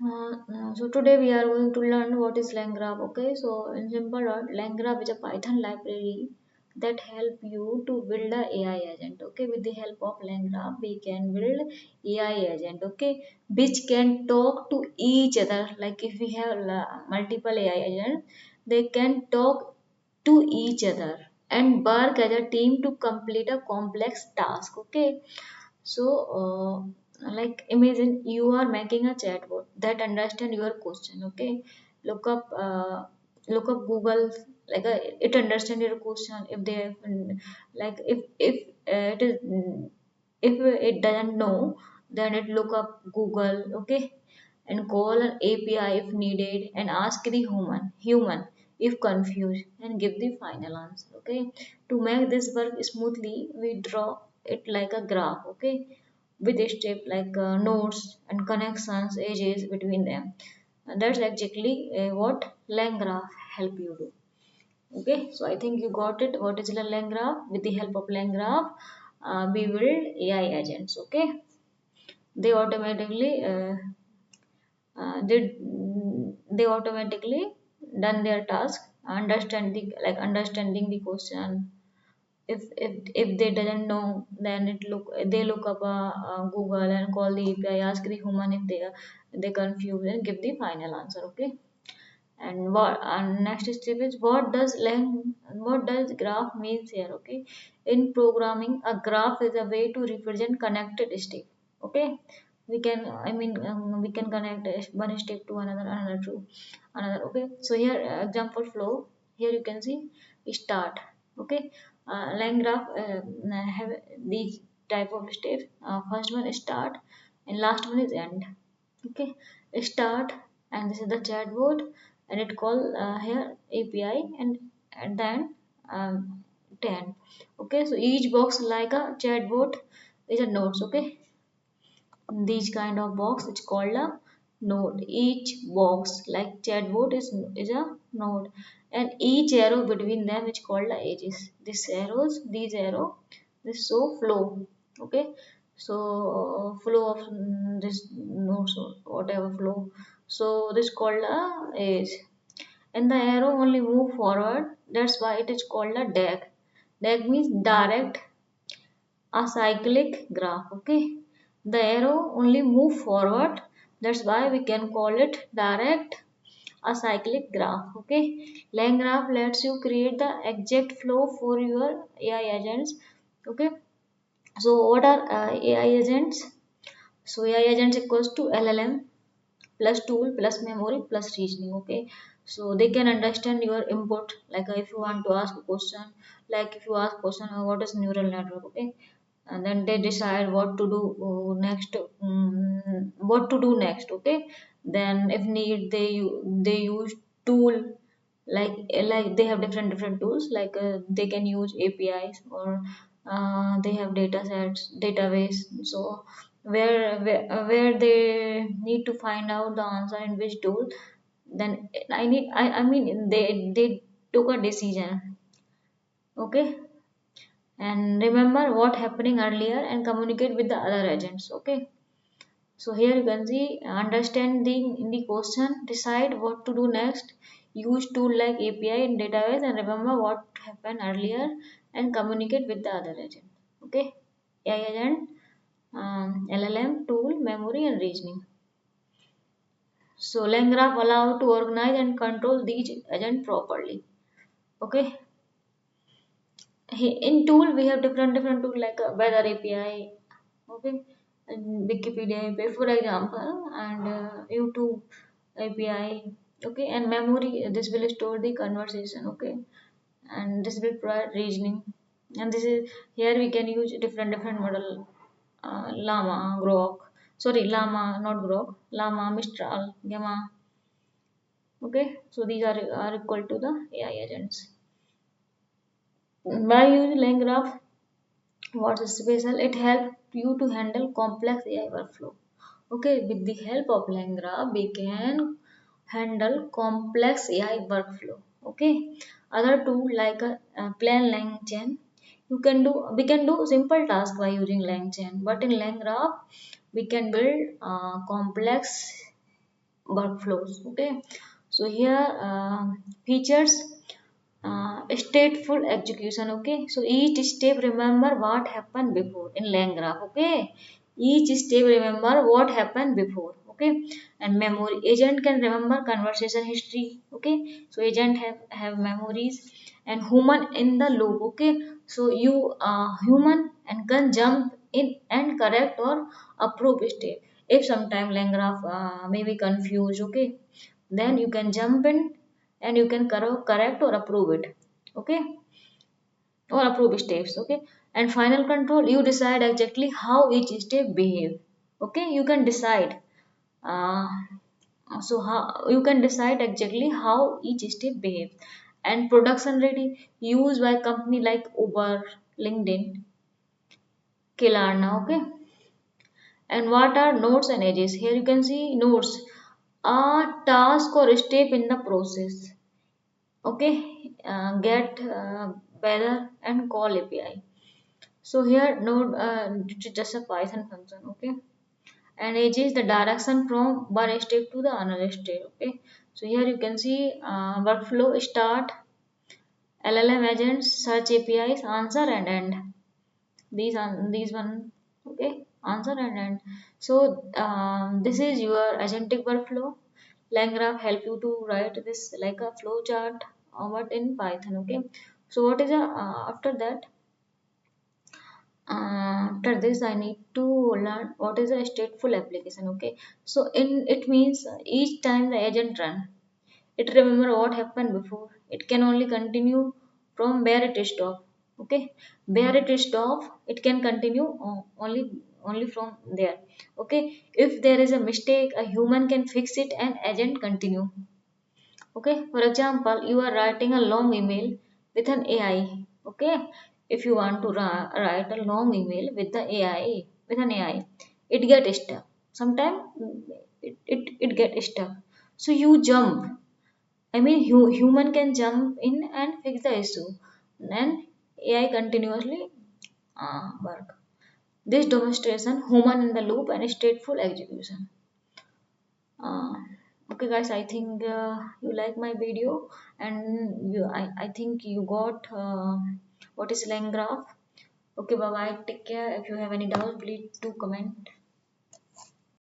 So today we are going to learn what is LangGraph. Okay, so in simple word, LangGraph is a Python library that help you to build a AI agent. Okay, with the help of LangGraph, we can build AI agent. Okay, which can talk to each other. Like if we have multiple AI agents, they can talk to each other and work as a team to complete a complex task. Okay, so, like imagine you are making a chatbot that understand your question. Okay, look up, uh, look up Google. Like it understand your question. If they have, like if it is if it doesn't know, then it look up Google. Okay, and call an API if needed, and ask the human if confused, and give the final answer. Okay, to make this work smoothly, we draw it like a graph. Okay, with a step like nodes and connections, edges between them. And that's exactly what LangGraph help you do. Okay, so I think you got it. What is the LangGraph? With the help of LangGraph, we build AI agents. Okay, they automatically did they automatically done their task, understanding the question. If they doesn't know, then they look up Google and call the API, ask the human if they confused, and give the final answer. Okay, and what and next step is what does graph means here. Okay, in programming, a graph is a way to represent connected step. Okay, we can we can connect one step to another to another. Okay, so here example flow. Here you can see start. Okay, line graph have these type of steps. First one is start and last one is end. Okay, start, and this is the chatbot, and it call here API, and then um, 10. Okay, so each box like a chatbot is a nodes. Okay, these kind of box it's called a node. Each box like chatbot is a node, and each arrow between them is called a edges. These arrow, this show flow. Okay, so flow of this node, so whatever flow, so this called a edge, and the arrow only move forward. That's why it is called a DAG means direct acyclic graph. Okay, the arrow only move forward. That's why we can call it direct acyclic graph. Okay, line graph lets you create the exact flow for your AI agents. Okay, so what are AI agents? So AI agents equals to LLM plus tool plus memory plus reasoning. Okay, so they can understand your input. Like if you want to ask a question, like if you ask question what is neural network. Okay, and then they decide what to do next. What to do next. Okay, then if need, they use tool, like they have different tools, like they can use APIs, or they have data sets, database. So where they need to find out the answer in which tool, then I mean they took a decision. Okay, and remember what happening earlier and communicate with the other agents. Okay, so here you can see understanding in the question, decide what to do next, use tool like API and database, and remember what happened earlier and communicate with the other agent. Okay, AI agent, LLM, tool, memory, and reasoning. So LangGraph allow to organize and control these agents properly. Okay, in tool we have different tool like weather API. Okay, and Wikipedia API for example, and YouTube API. Okay, and memory, this will store the conversation. Okay, and this will provide reasoning, and this is here we can use different model, llama, Groq, sorry, llama, not Groq, llama, Mistral, gamma. Okay, so these are equal to the AI agents. By using LangGraph, what's special? It helps you to handle complex AI workflow. Okay, with the help of LangGraph, we can handle complex AI workflow. Okay, other tool like a plain LangChain, we can do simple tasks by using LangChain, but in LangGraph we can build complex workflows. Okay, so here features stateful execution. Okay, so each step remember what happened before in LangGraph. Okay, each step remember what happened before. Okay, and memory agent can remember conversation history. Okay, so agent have memories. And human in the loop. Okay, so you human and can jump in and correct or approve step. If sometime LangGraph may be confused, okay, then you can jump in and you can correct or approve it. Okay, or approve steps. Okay, and final control, you decide exactly how each step behave. Okay, you can decide uh, so how you can decide exactly how each step behaves. And production ready, used by company like Uber, LinkedIn, Klarna. Okay, and what are nodes and edges? Here you can see nodes are task or step in the process. Okay, get better and call API. So here node just a Python function. Okay, and edge is the direction from one step to the another step. Okay, so here you can see workflow start, LLM agents, search APIs, answer and end. These one. Okay, answer and end. So this is your agentic workflow. LangGraph help you to write this like a flow chart, but in Python. Okay, so what is after that, after this I need to learn what is a stateful application. Okay, so in it means each time the agent run, it remember what happened before. It can only continue from where it is stop. Okay, where it is stop, it can continue only from there. Okay, if there is a mistake, a human can fix it and agent continue. Okay, for example, you are writing a long email with an AI. Okay, if you want to write a long email with the AI, with an AI, it get stuck. Sometimes it get stuck. So you jump. I mean, human can jump in and fix the issue, and AI continuously work. This demonstration, human in the loop and stateful execution. Uh, okay, guys, I think you like my video, and I think you got what is LangGraph. Okay, bye bye. Take care. If you have any doubts, please do comment.